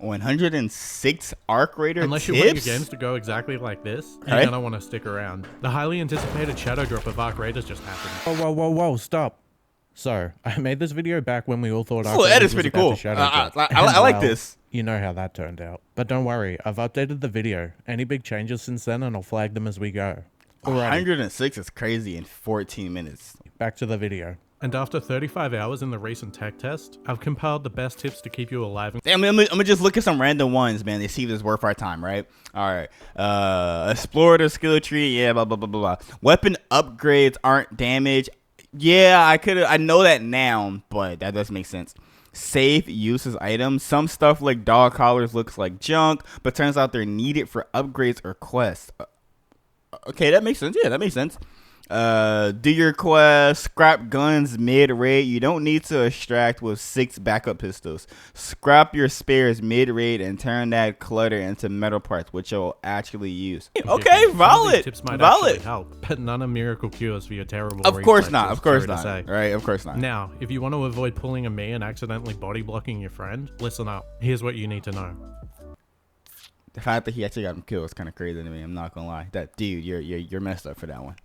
106 arc raider Unless you want your games to go exactly like this, you're gonna want to stick around. The highly anticipated shadow drop of arc raiders just happened. Whoa, stop. So, I made this video back when we all thought Arc Raiders was pretty cool. I like this. You know how that turned out. But don't worry, I've updated the video. Any big changes since then, and I'll flag them as we go. Alrighty. 106 is crazy in 14 minutes. Back to the video. And after 35 hours in the recent tech test, I've compiled the best tips to keep you alive. I'm gonna just look at some random ones, man, to see if it's worth our time, right? All right. Explore the skill tree. Yeah, blah, blah, blah, blah, blah. Weapon upgrades aren't damage. Yeah, I know that now, but that doesn't make sense. Safe uses items. Some stuff like dog collars looks like junk, but turns out they're needed for upgrades or quests. Okay, that makes sense. Yeah, that makes sense. Do your quest. Scrap guns mid-raid. You don't need to extract with 6 backup pistols. Scrap your spares mid-raid and turn that clutter into metal parts, which you'll actually use. Okay, valid. Tips might actually help, but none are miracle cures for your terrible. Of course not. Of course not. Right? Of course not. Now, if you want to avoid pulling a me and accidentally body blocking your friend, listen up. Here's what you need to know. The fact that he actually got him killed is kind of crazy to me. I'm not gonna lie. That dude, you're messed up for that one.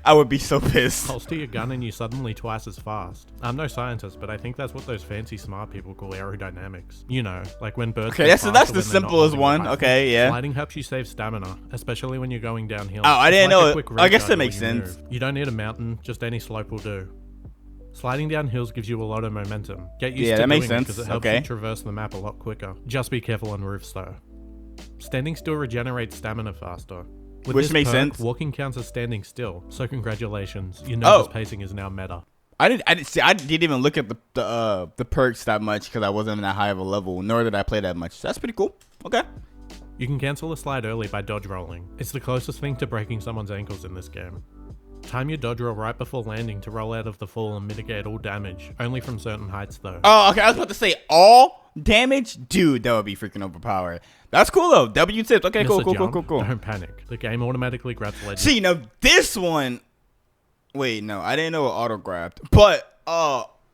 I would be so pissed. Holster your gun and you're suddenly twice as fast. I'm no scientist, but I think that's what those fancy smart people call aerodynamics. You know, like when birds. Okay, that's the simplest one. Okay, yeah. Sliding helps you save stamina, especially when you're going downhill. Oh, I didn't know it. I guess that makes sense. You don't need a mountain, just any slope will do. Sliding down hills gives you a lot of momentum. Get used to that makes doing sense. Because it helps you traverse the map a lot quicker. Just be careful on roofs though. Standing still regenerates stamina faster. Which makes sense. Walking counts as standing still, so congratulations. Your nervous pacing is now meta. I didn't even look at the perks that much because I wasn't in that high of a level, nor did I play that much. That's pretty cool. Okay. You can cancel a slide early by dodge rolling. It's the closest thing to breaking someone's ankles in this game. Time your dodge roll right before landing to roll out of the fall and mitigate all damage. Only from certain heights though. Oh, okay. I was about to say all damage? Dude, that would be freaking overpowered. That's cool though. W tips. Okay, cool. Don't panic. The game automatically grabs legends. See, now this one. Wait, no, I didn't know it auto grabbed. But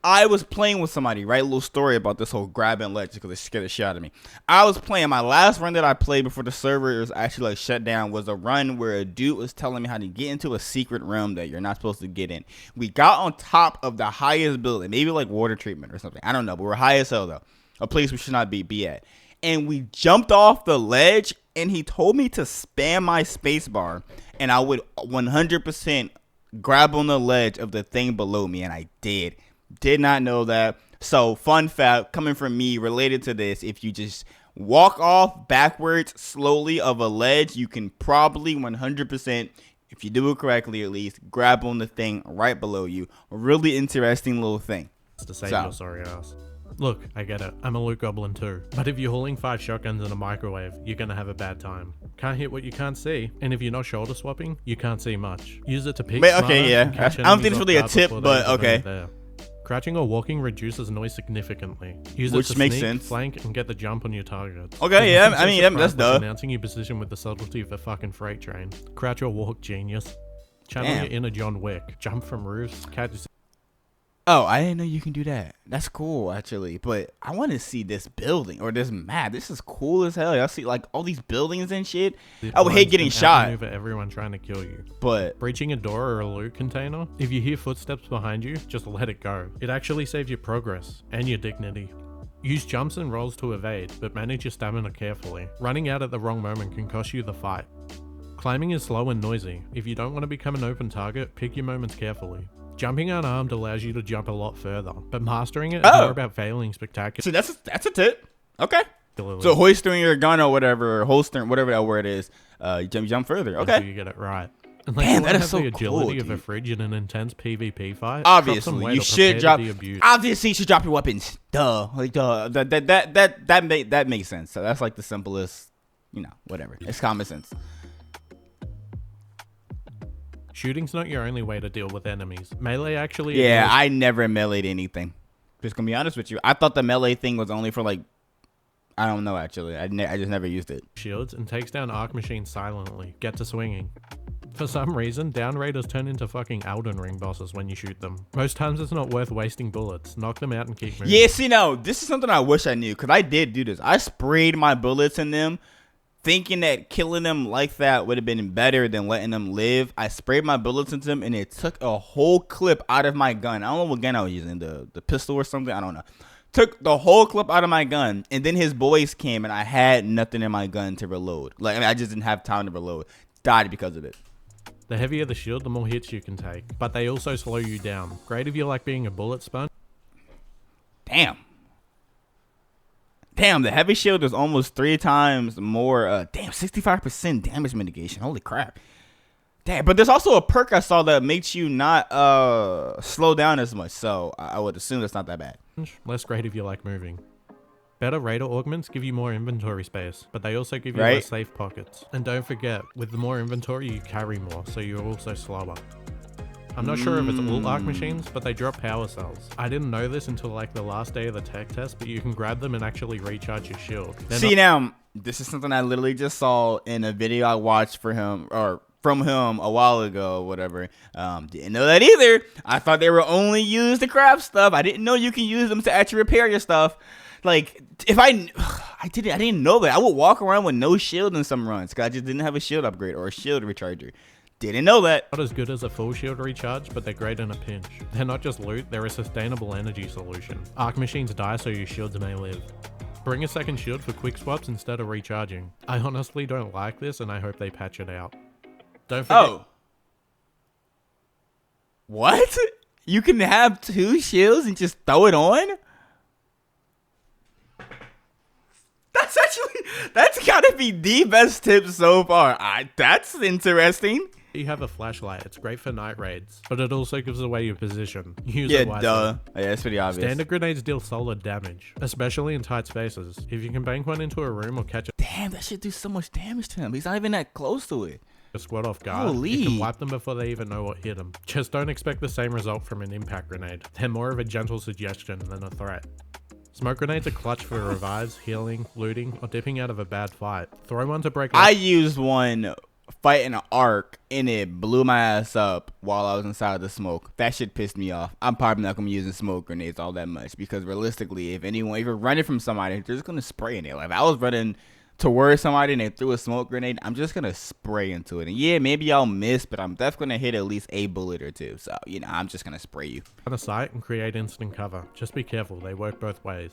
I was playing with somebody, right? A little story about this whole grabbing ledge because it scared the shit out of me. I was playing. My last run that I played before the server was actually like shut down was a run where a dude was telling me how to get into a secret room that you're not supposed to get in. We got on top of the highest building, maybe like water treatment or something. I don't know, but we're high as hell though. A place we should not be at. And we jumped off the ledge and he told me to spam my space bar and I would 100% grab on the ledge of the thing below me, and I did not know that. So fun fact coming from me related to this, if you just walk off backwards slowly of a ledge, you can probably 100%, if you do it correctly at least, grab on the thing right below you. A really interesting little thing to save your sorry ass. Look, I get it. I'm a loot goblin too. But if you're hauling 5 shotguns in a microwave, you're gonna have a bad time. Can't hit what you can't see. And if you're not shoulder swapping, you can't see much. Use it to peek smarter. Okay, yeah. I don't think it's really a tip, but okay. Crouching or walking reduces noise significantly. Use it to sneak, flank, and get the jump on your targets. Okay, yeah. I mean, that's dope. Announcing your position with the subtlety of a fucking freight train. Crouch or walk, genius. Channel your inner John Wick. Jump from roofs. Catch. Oh, I didn't know you can do that. That's cool, actually. But I want to see this building or this map. This is cool as hell. Y'all see like all these buildings and shit. I would hate getting shot. For everyone trying to kill you. But breaching a door or a loot container, if you hear footsteps behind you, just let it go. It actually saves your progress and your dignity. Use jumps and rolls to evade, but manage your stamina carefully. Running out at the wrong moment can cost you the fight. Climbing is slow and noisy. If you don't want to become an open target, pick your moments carefully. Jumping unarmed allows you to jump a lot further, but mastering it is more about failing spectacularly. So that's a tip. Okay. So hoisting your gun or whatever, or holstering, whatever that word is, jump further. Okay. You get it right. Damn, that is so cool. The agility of a fridge in an intense PvP fight. Obviously, you should drop. Obviously, you should drop your weapons. Duh. Like duh. That makes sense. So that's like the simplest. Whatever. It's common sense. Shooting's not your only way to deal with enemies. Melee actually... Yeah, I never meleeed anything. Just gonna be honest with you. I thought the melee thing was only for like... I don't know, actually. I just never used it. Shields and takes down arc machines silently. Get to swinging. For some reason, down raiders turn into fucking Elden Ring bosses when you shoot them. Most times it's not worth wasting bullets. Knock them out and keep moving. Yeah, see, now, this is something I wish I knew, because I did do this. I sprayed my bullets in them, thinking that killing them like that would have been better than letting them live. I sprayed my bullets into them, and it took a whole clip out of my gun. I don't know what gun I was using, the pistol or something. I don't know. Took the whole clip out of my gun, and then his boys came, and I had nothing in my gun to reload. Like, I mean, I just didn't have time to reload. Died because of it. The heavier the shield, the more hits you can take, but they also slow you down. Great if you like being a bullet sponge. Damn, the heavy shield is almost 3 times more. Damn, 65% damage mitigation. Holy crap. Damn, but there's also a perk I saw that makes you not slow down as much, so I would assume that's not that bad. Less great if you like moving. Better raider augments give you more inventory space, but they also give you Right. less safe pockets. And don't forget, with the more inventory you carry more, so you're also slower. I'm not sure if it's all arc machines, but they drop power cells. I didn't know this until like the last day of the tech test, but you can grab them and actually recharge your shield. See, now, this is something I literally just saw in a video I watched for him, or from him a while ago, whatever. Didn't know that either. I thought they were only used to craft stuff. I didn't know you can use them to actually repair your stuff. Like, if I didn't know that. I would walk around with no shield in some runs, because I just didn't have a shield upgrade or a shield recharger. Didn't know that. Not as good as a full shield recharge, but they're great in a pinch. They're not just loot, they're a sustainable energy solution. Arc machines die so your shields may live. Bring a second shield for quick swaps instead of recharging. I honestly don't like this, and I hope they patch it out. Don't forget. Oh. What? You can have 2 shields and just throw it on? That's gotta be the best tip so far. That's interesting. You have a flashlight, it's great for night raids, but it also gives away your position. Use Yeah, it wisely. duh. Yeah, that's pretty obvious. Standard grenades deal solid damage, especially in tight spaces. If you can bank one into a room or catch Damn, that should do so much damage to him. He's not even that close to it. a squad off guard, Holy. you can wipe them before they even know what hit them. Just don't expect the same result from an impact grenade. They're more of a gentle suggestion than a threat. Smoke grenades are clutch for revives, healing, looting, or dipping out of a bad fight. Throw one to break I used one fighting an arc, and it blew my ass up while I was inside the smoke. That shit pissed me off. I'm probably not gonna be using smoke grenades all that much, because realistically, if you're running from somebody, they're just gonna spray in it. Like, if I was running towards somebody and they threw a smoke grenade, I'm just gonna spray into it. And yeah, maybe I'll miss, but I'm definitely gonna hit at least a bullet or 2. So, I'm just gonna spray you. on a site and create instant cover. Just be careful, they work both ways.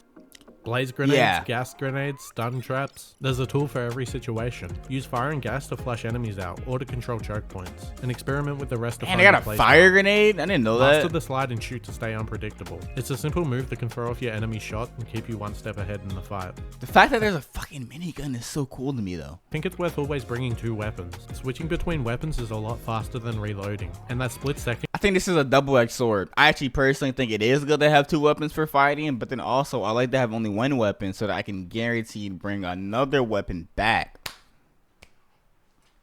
Blaze grenades, Yeah. gas grenades, stun traps. There's a tool for every situation. Use fire and gas to flush enemies out or to control choke points. And experiment with the rest to And find I your got a place fire well. grenade? I didn't know Master that. the slide and shoot to stay unpredictable. It's a simple move that can throw off your enemy's shot and keep you one step ahead in the fight. The fact that there's a fucking minigun is so cool to me, though. I think it's worth always bringing 2 weapons. Switching between weapons is a lot faster than reloading, and that split second I think this is a double-edged sword. I actually personally think it is good to have 2 weapons for fighting, but then also I like to have only 1 weapon so that I can guarantee bring another weapon back.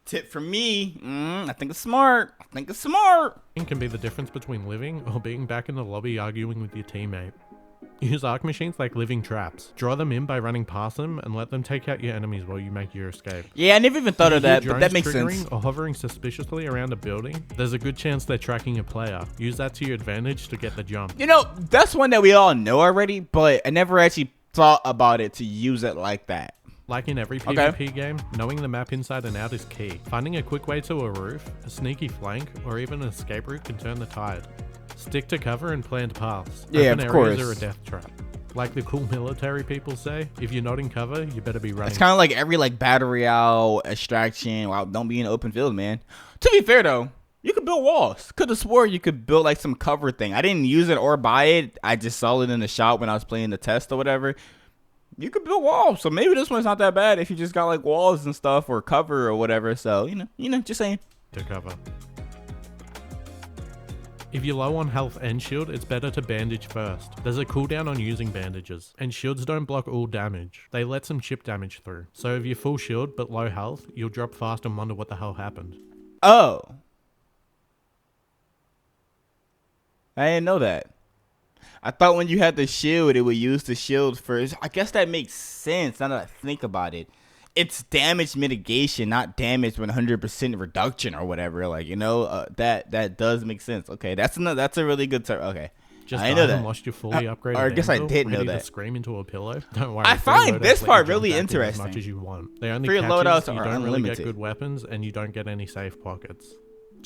Tip from me, I think it's smart. can be the difference between living or being back in the lobby arguing with your teammate. Use arc machines like living traps. Draw them in by running past them and let them take out your enemies while you make your escape. Yeah, I never even thought of If your that, but that drone's makes triggering sense. or hovering suspiciously around a building, there's a good chance they're tracking a player. Use that to your advantage to get the jump. That's one that we all know already, but I never actually thought about it to use it like that. Like in every PvP game, knowing the map inside and out is key. Finding a quick way to a roof, a sneaky flank, or even an escape route can turn the tide. Stick to cover and planned paths. Yeah, Open of areas course. are a death trap. Like the cool military people say, if you're not in cover, you better be running. It's kind of like every battle royale extraction. Wow, don't be in the open field, man. To be fair though, you could build walls. Could have swore you could build some cover thing. I didn't use it or buy it. I just saw it in the shop when I was playing the test or whatever. You could build walls, so maybe this one's not that bad if you just got walls and stuff or cover or whatever. So just saying. to cover. If you're low on health and shield, it's better to bandage first. There's a cooldown on using bandages, and shields don't block all damage. They let some chip damage through. So if you're full shield but low health, you'll drop fast and wonder what the hell happened. Oh, I didn't know that. I thought when you had the shield, it would use the shield first. I guess that makes sense now that I think about it. it's damage mitigation, not damage 100% reduction or whatever. Like, you know, that does make sense. Okay, that's a really good term. Okay, Just I died know and that. lost your fully upgraded Or I guess I anvil, did know ready to that. scream into a pillow. Don't worry. I free find loadouts this let part you jump really back in as interesting. much as you want. They only Free catch loadouts is you are don't really get unlimited. good weapons and you don't get any safe pockets.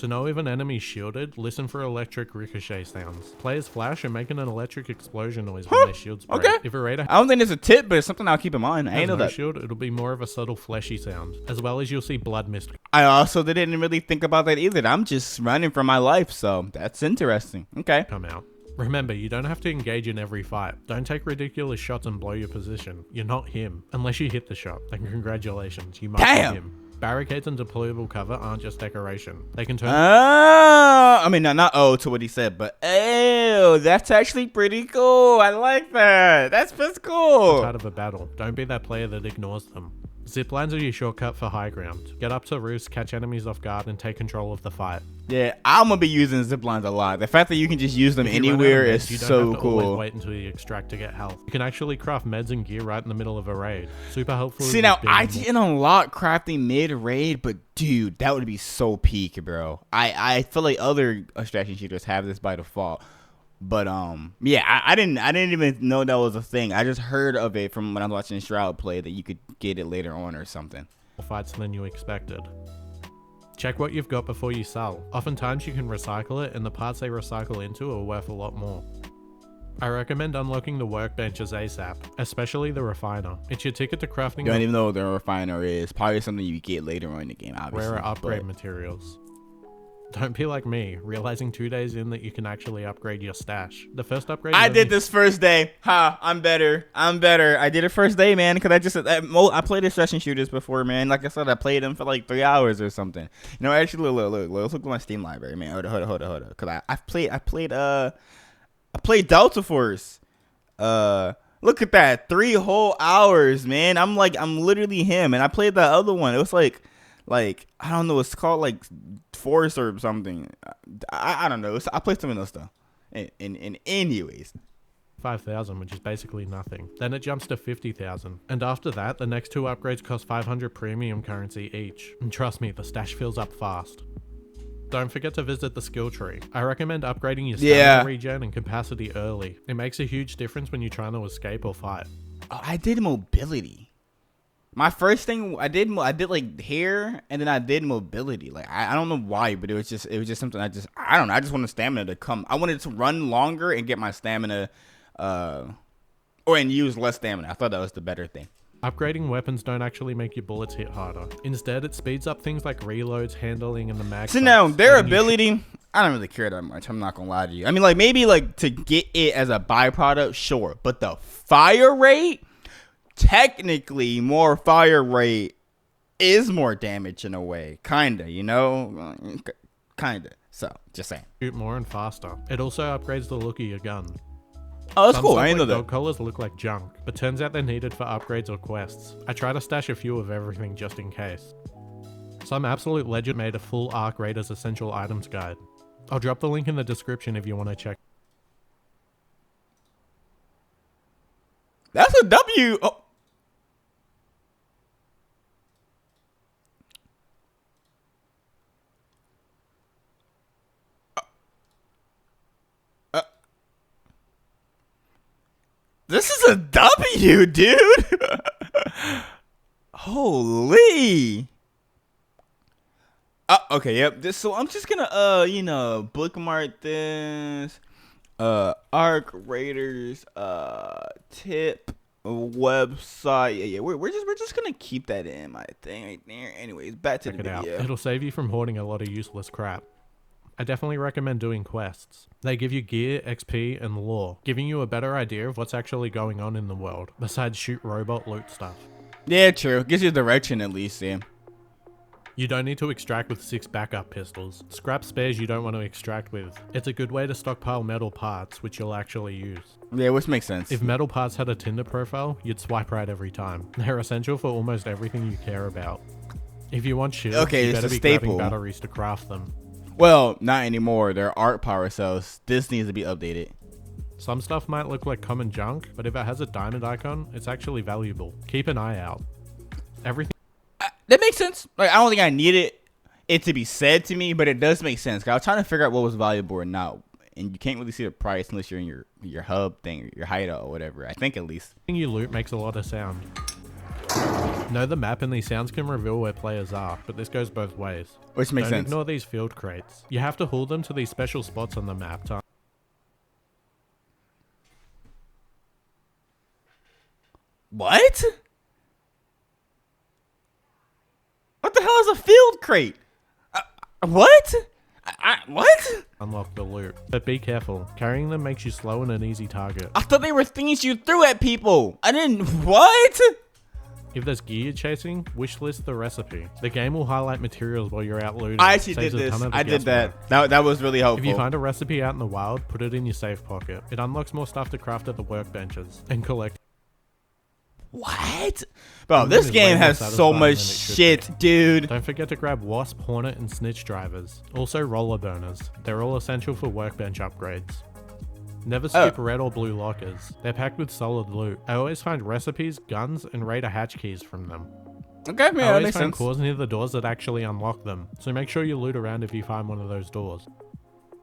To know if an enemy's shielded, listen for electric ricochet sounds. Players flash and make an electric explosion noise when their shields break. Okay. If a raider I don't think it's a tip, but it's something I'll keep in mind. I has ain't know no that. shield, it'll be more of a subtle fleshy sound, as well as you'll see blood mist I also didn't really think about that either. I'm just running for my life, so that's interesting. Okay. come out. Remember, you don't have to engage in every fight. Don't take ridiculous shots and blow your position. You're not him. Unless you hit the shot, then congratulations, you might Damn. be him. Barricades and deployable cover aren't just decoration. They can turn I mean, not to what he said, but that's actually pretty cool. I like that. That's cool. out of a battle. Don't be that player that ignores them. Ziplines are your shortcut for high ground. Get up to roofs, catch enemies off guard, and take control of the fight. Yeah, I'm gonna be using ziplines a lot. The fact that you can just use them If you run out of anywhere meds, is you don't so have to always cool. wait until you extract to get health. You can actually craft meds and gear right in the middle of a raid. Super helpful. See, if now you've been I in- didn't unlock crafting mid raid, but dude, that would be so peak, bro. I feel like other extraction shooters have this by default, but yeah, I didn't even know that was a thing. I just heard of it from when I was watching Shroud play that you could get it later on or something. fights than you expected. Check what you've got before you sell. Oftentimes you can recycle it and the parts they recycle into are worth a lot more. I recommend unlocking the workbenches ASAP, especially the refiner. It's your ticket to crafting You don't even know what the refiner is. Probably something you get later on in the game, obviously. rarer upgrade but- materials. Don't be like me, realizing 2 days in that you can actually upgrade your stash. The first upgrade I is did only- this first day. Ha, I'm better. I did it first day, man, because I played extraction shooters before, man. Like I said, I played them for like 3 hours or something. You know, actually, look. Let's look at my Steam library, man. Hold on. Because I played Delta Force. Look at that. 3 whole hours, man. I'm literally him. And I played that other one. It was like I don't know. It's called like Force or something. I don't know. I played some of those stuff. And anyways. 5,000, which is basically nothing. Then it jumps to 50,000. And after that, the next 2 upgrades cost 500 premium currency each. And trust me, the stash fills up fast. Don't forget to visit the skill tree. I recommend upgrading your stamina Yeah. regen and capacity early. It makes a huge difference when you're trying to escape or fight. Oh, I did mobility. My first thing I did like hair, and then I did mobility. Like I don't know why, but it was just something I don't know. I just wanted stamina to come. I wanted to run longer and get my stamina, and use less stamina. I thought that was the better thing. Upgrading weapons don't actually make your bullets hit harder. Instead, it speeds up things like reloads, handling, and the mag. So now sights, their letting you ability, I don't really care that much. I'm not gonna lie to you. I mean, like maybe like to get it as a byproduct, sure, but the fire rate. Technically, more fire rate is more damage in a way. Kinda, you know? Kinda. So, just saying. shoot more and faster. It also upgrades the look of your gun. Oh, that's Some cool. stuff I didn't know like that. dog collars look like junk, but turns out they're needed for upgrades or quests. I try to stash a few of everything just in case. Some absolute legend made a full Arc Raiders Essential Items guide. I'll drop the link in the description if you want to check. That's a W. Oh. This is a W, dude. Holy. Okay, yep. So I'm just gonna bookmark this. Arc Raiders tip website. Yeah. We're just gonna keep that in my thing right there. Anyways, back to Check the it out. video. It'll save you from hoarding a lot of useless crap. I definitely recommend doing quests. They give you gear, XP, and lore, giving you a better idea of what's actually going on in the world, besides shoot robot loot stuff. Yeah, true. Gives you direction at least, yeah. You don't need to extract with 6 backup pistols. Scrap spares you don't want to extract with. It's a good way to stockpile metal parts, which you'll actually use. Yeah, which makes sense. If metal parts had a Tinder profile, you'd swipe right every time. They're essential for almost everything you care about. If you want shields, Okay, you it's better a be staple. grabbing batteries to craft them. Well, not anymore. They're art power cells. This needs to be updated. Some stuff might look like common junk, but if it has a diamond icon, it's actually valuable. Keep an eye out. Everything That makes sense. Like, I don't think I needed it to be said to me, but it does make sense. 'Cause I was trying to figure out what was valuable or not, and you can't really see the price unless you're in your hub thing, your hideout or whatever. I think at least. Everything you loot makes a lot of sound. Know the map and these sounds can reveal where players are, but this goes both ways. Which makes Don't sense. ignore these field crates. You have to haul them to these special spots on the map to What? What the hell is a field crate? What? What? unlock the loot. But be careful, carrying them makes you slow and an easy target. I thought they were things you threw at people. I didn't. What? If there's gear you're chasing, wishlist the recipe. The game will highlight materials while you're out looting. I actually Saves did a this. ton of the I did guesswork. that was really helpful. If you find a recipe out in the wild, put it in your safe pocket. It unlocks more stuff to craft at the workbenches and collect. What? Bro, This this is way game more has so satisfying much than it should shit, dude. Don't forget to grab Wasp, Hornet, and Snitch drivers. Also roller burners. They're all essential for workbench upgrades. Never skip red or blue lockers. They're packed with solid loot. I always find recipes, guns, and raider hatch keys from them. Okay, I yeah, that always makes find sense. cores near the doors that actually unlock them, so make sure you loot around if you find one of those doors.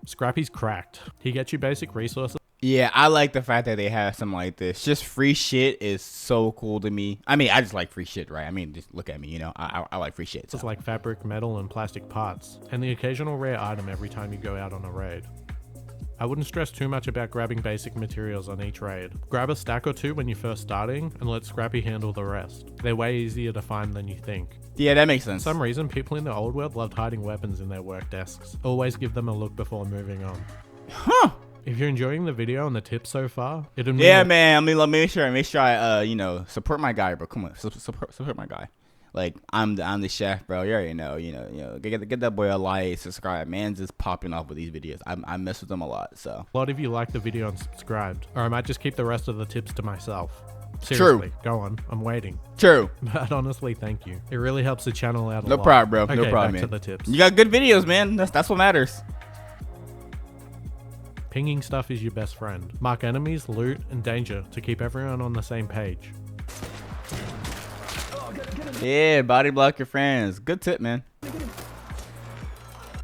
Scrappy's cracked. He gets you basic resources Yeah, I like the fact that they have something like this. Just free shit is so cool to me. I mean, I just like free shit, right? I mean, just look at me, you know. I like free shit. So. like fabric, metal, and plastic parts, and the occasional rare item every time you go out on a raid. I wouldn't stress too much about grabbing basic materials on each raid. Grab a stack or two when you're first starting, and let Scrappy handle the rest. They're way easier to find than you think. Yeah, that makes For sense. some reason, people in the old world loved hiding weapons in their work desks. Always give them a look before moving on. Huh? If you're enjoying the video and the tips so far, it'd mean Yeah, man. I mean, make sure I, support my guy, bro. Come on, support my guy. Like, I'm the chef, bro. You already know, you know. Get that boy a like, subscribe. Man's just popping off with these videos. I mess with them a lot, so. a lot of you liked the video and subscribed, or I might just keep the rest of the tips to myself. Seriously, go on. I'm waiting. True. But honestly, thank you. It really helps the channel out a No lot. problem, bro. Okay, No problem, back man. to the tips. You got good videos, man. That's what matters. Pinging stuff is your best friend. Mark enemies, loot, and danger to keep everyone on the same page. Yeah, body block your friends. Good tip, man.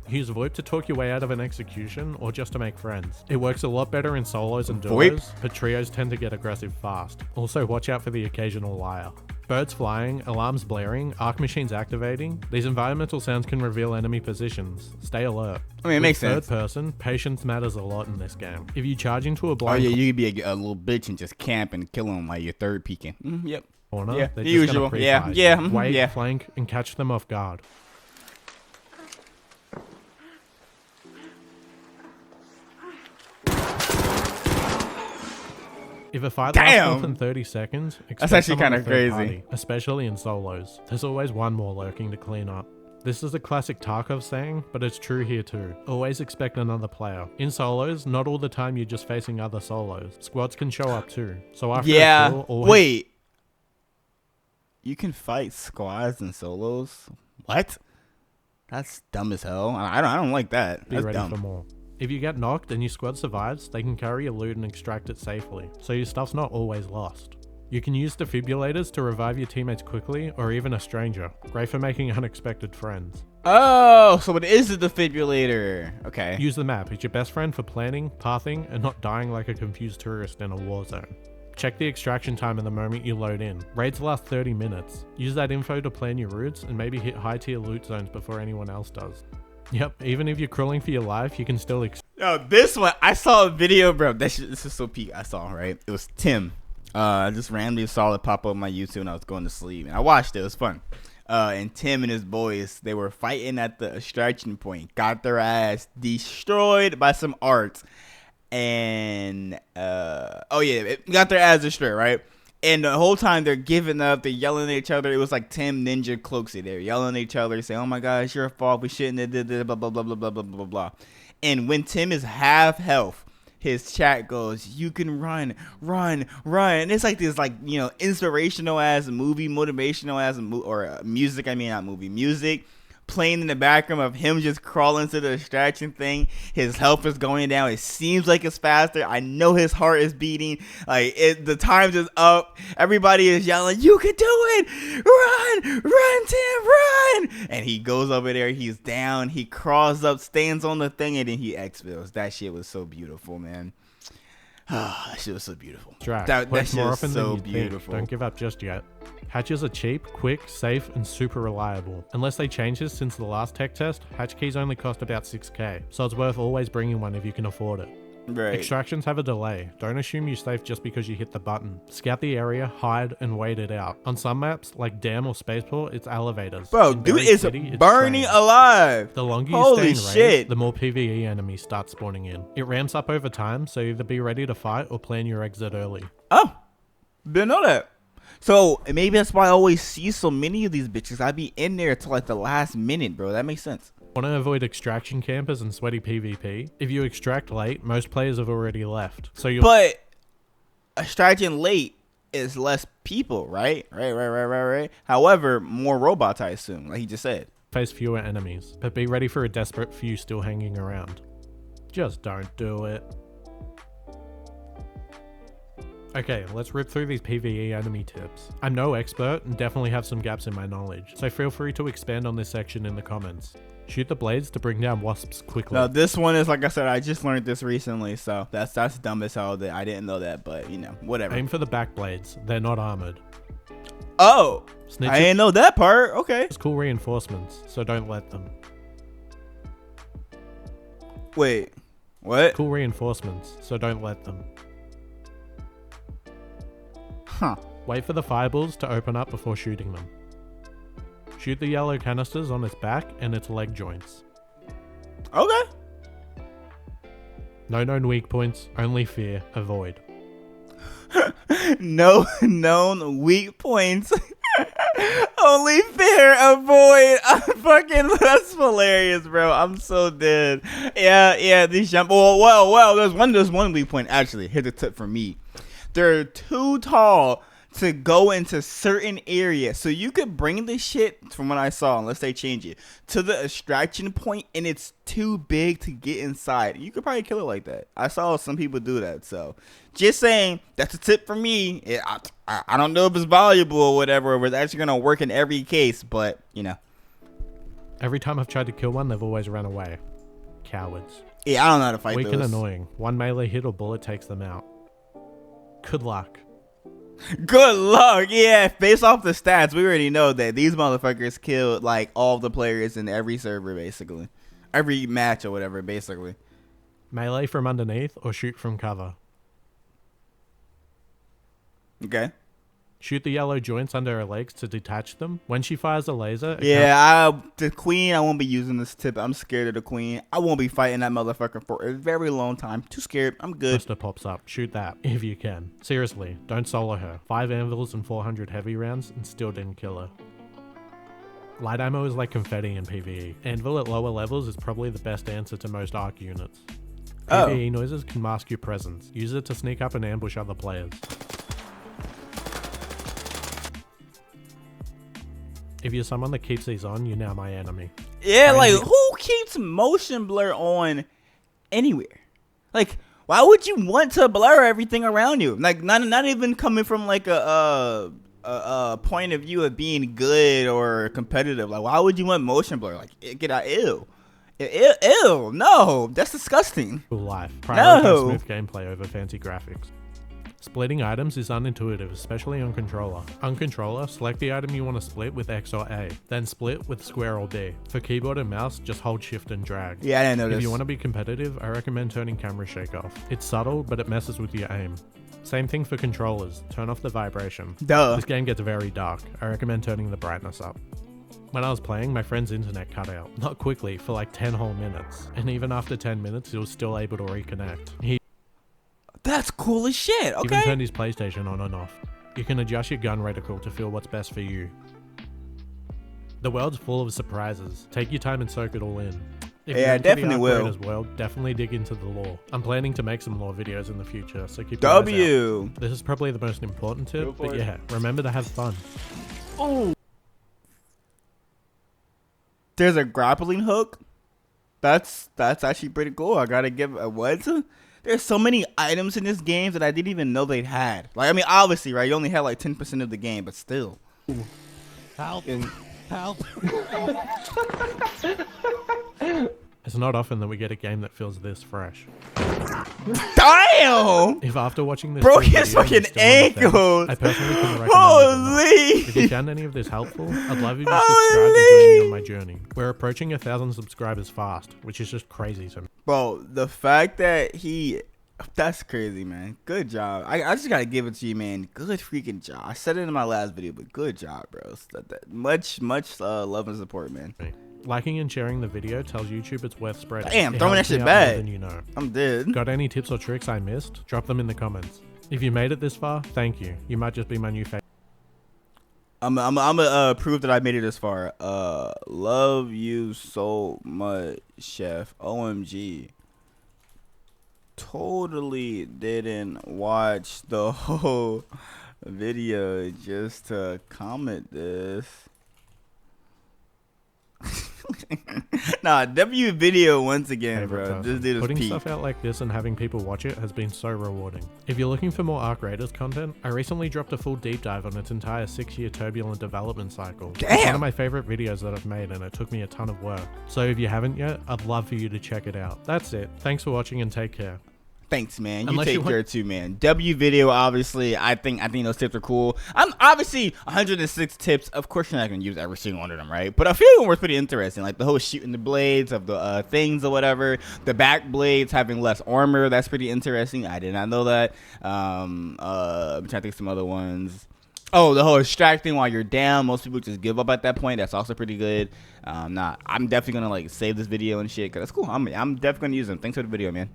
Use VoIP to talk your way out of an execution or just to make friends. It works a lot better in solos and VoIP? duos, but trios tend to get aggressive fast. Also, watch out for the occasional liar. Birds flying, alarms blaring, arc machines activating. These environmental sounds can reveal enemy positions. Stay alert. I mean, it With makes third sense. person, patience matters a lot in this game. If you charge into a Oh blind yeah, you could be a little bitch and just camp and kill them while you're third peeking. Yep. corner, Yeah, they're the just gonna usual. pre-fire Yeah, you. yeah, Wait, yeah. flank, and catch them off guard. If a fight lasts more Damn! than 30 seconds, That's expect actually someone kinda a third crazy. party, especially in solos. There's always one more lurking to clean up. This is a classic Tarkov saying, but it's true here too. Always expect another player. In solos, not all the time you're just facing other solos. Squads can show up too. So after a Yeah. kill, always Wait. You can fight squads and solos. What? That's dumb as hell. I don't like that. be That's ready dumb. for more. If you get knocked and your squad survives, they can carry your loot and extract it safely, so your stuff's not always lost. You can use defibrillators to revive your teammates quickly, or even a stranger. Great for making unexpected friends. Oh, so it is the defibrillator. Okay. Use the map, it's your best friend for planning, pathing, and not dying like a confused tourist in a war zone. Check the extraction time in the moment you load in. Raids last 30 minutes. Use that info to plan your routes and maybe hit high tier loot zones before anyone else does. Yep, even if you're crawling for your life, you can still Yo, this one, I saw a video, bro. This is so peak. I saw, right? It was Tim. I just randomly saw it pop up on my YouTube when I was going to sleep. And I watched it. It was fun. And Tim and his boys, they were fighting at the extraction point. Got their ass destroyed by some arts. And, got their ass destroyed, right? And the whole time they're giving up, they're yelling at each other. It was like Tim Ninja Cloaksy. They're yelling at each other, saying, "Oh my God, it's your fault. We shouldn't have did this, blah, blah, blah, blah, blah, blah, blah, blah." And when Tim is half health, his chat goes, "You can run, run, run." And it's like this, like, you know, inspirational ass movie, motivational ass music. I mean, not movie, music. playing in the background of him just crawling to the extraction thing. His health is going down. It seems like it's faster. I know his heart is beating. Like the times is up. Everybody is yelling, "You can do it! Run, Tim, run!" And he goes over there. He's down. He crawls up, stands on the thing, and then he exfils. That shit was so beautiful, man. That shit was so beautiful. Drac, That works shit more was often so than you beautiful. think. Don't give up just yet. Hatches are cheap, quick, safe, and super reliable. Unless they changed this since the last tech test, hatch keys only cost about 6k, so it's worth always bringing one if you can afford it. Right. Extractions have a delay. Don't assume you're safe just because you hit the button. Scout the area, hide, and wait it out. On some maps, like Dam or Spaceport, it's elevators. Bro, In dude Berry is City, it's burning trains. alive. The longer you Holy stay in shit. raid, the more PvE enemies start spawning in. It ramps up over time, so either be ready to fight or plan your exit early. Oh, didn't know that. So maybe that's why I always see so many of these bitches. I be in there till like the last minute, bro. That makes sense. Want to avoid extraction campers and sweaty PvP? If you extract late, most players have already left. So you'll But extraction late is less people, right? Right. However, more robots, I assume, like he just said. face fewer enemies, but be ready for a desperate few still hanging around. Just don't do it. Okay, let's rip through these PvE enemy tips. I'm no expert and definitely have some gaps in my knowledge, so feel free to expand on this section in the comments. Shoot the blades to bring down wasps quickly. Now this one is, like I said, I just learned this recently, so that's dumb as hell that I didn't know that, but you know, whatever. Aim for the back blades, they're not armored. Oh, Snitches I didn't know that part. Okay. cool reinforcements, so don't let them. Wait, what? Cool reinforcements, so don't let them. Huh. Wait for the fireballs to open up before shooting them. Shoot the yellow canisters on its back and its leg joints. Okay. No known weak points, only fear, avoid. No known weak points. Only fear, avoid. That's hilarious, bro. I'm so dead. Yeah, these jump. Well, there's one weak point, actually. Here's a tip from me. They're too tall to go into certain areas. So you could bring the shit, from what I saw, unless they change it, to the extraction point, and it's too big to get inside. You could probably kill it like that. I saw some people do that. So just saying, that's a tip for me. I don't know if it's valuable or whatever, or if it's actually going to work in every case, but, you know. Every time I've tried to kill one, they've always run away. Cowards. Yeah, I don't know how to fight Weak those. and annoying. One melee hit or bullet takes them out. Good luck. Good luck. Yeah, based off the stats, we already know that these motherfuckers killed like all the players in every server, basically. Every match or whatever, basically. Melee from underneath or shoot from cover. Okay. Shoot the yellow joints under her legs to detach them. When she fires a laser, Yeah, the queen, I won't be using this tip. I'm scared of the queen. I won't be fighting that motherfucker for a very long time. Too scared. I'm good. Buster pops up. Shoot that, if you can. Seriously, don't solo her. 5 anvils and 400 heavy rounds and still didn't kill her. Light ammo is like confetti in PvE. Anvil at lower levels is probably the best answer to most arc units. Oh. PvE noises can mask your presence. Use it to sneak up and ambush other players. If you're someone that keeps these on, you're now my enemy. Yeah, like, Crazy. who keeps motion blur on anywhere? Like, why would you want to blur everything around you? Like, not even coming from like a point of view of being good or competitive. Like, why would you want motion blur? Like, get out, ew. Ew, no, that's disgusting. Cool life. Prioritize No. smooth gameplay over fancy graphics. Splitting items is unintuitive, especially on controller. On controller, select the item you want to split with X or A, then split with square or D. For keyboard and mouse, just hold shift and drag. Yeah, I didn't know If this. you want to be competitive, I recommend turning camera shake off. It's subtle, but it messes with your aim. Same thing for controllers, turn off the vibration. Duh. This game gets very dark, I recommend turning the brightness up. When I was playing, my friend's internet cut out. Not quickly, for like 10 whole minutes. And even after 10 minutes, he was still able to reconnect. He That's cool as shit. even Okay. turned his PlayStation on and off. You can adjust your gun reticle to feel what's best for you. The world's full of surprises. Take your time and soak it all in. If Yeah, you're into definitely the will. Operator's world, definitely dig into the lore. I'm planning to make some lore videos in the future, so keep your eyes out. W. This is probably the most important tip, Go for but it. yeah, remember to have fun. there's a grappling hook. That's actually pretty cool. I gotta give a what? There's so many items in this game that I didn't even know they had. Like, I mean, obviously, right? You only had like 10% of the game, but still. Help! Help! It's not often that we get a game that feels this fresh. Damn! If after watching this Broke full his video you're fucking still on the fence, ankles. I personally couldn't recommend it enough. If you Holy! found any of this helpful, I'd love if you subscribed and joined me on my journey. We're approaching 1,000 subscribers fast, which is just crazy to me. Bro, the fact that that's crazy, man. Good job. I just gotta give it to you, man. Good freaking job. I said it in my last video, but good job, bro. Much love and support, man. Liking and sharing the video tells YouTube it's worth spreading. Damn, It throwing helps that shit me out more back. than you know. I'm dead. Got any tips or tricks I missed? Drop them in the comments. If you made it this far, thank you. You might just be my new favorite. I'm gonna prove that I made it this far. Love you so much, Chef. OMG. Totally didn't watch the whole video just to comment this. Nah, W video once again, Favorite bro. person. This dude is Putting peak. stuff out like this and having people watch it has been so rewarding. If you're looking for more Arc Raiders content, I recently dropped a full deep dive on its entire 6-year turbulent development cycle. It's one Damn. of my favorite videos that I've made and it took me a ton of work. So if you haven't yet, I'd love for you to check it out. That's it. Thanks for watching and take care. Thanks, man. You Unless take you want- care too, man. W video, obviously. I think those tips are cool. I'm obviously 106 tips. Of course, you're not gonna use every single one of them, right? But a few of them were pretty interesting, like the whole shooting the blades of the things or whatever. The back blades having less armor. That's pretty interesting. I did not know that. I'm trying to think of some other ones. Oh, the whole extracting while you're down. Most people just give up at that point. That's also pretty good. I'm definitely gonna like save this video and shit because that's cool. I'm definitely gonna use them. Thanks for the video, man.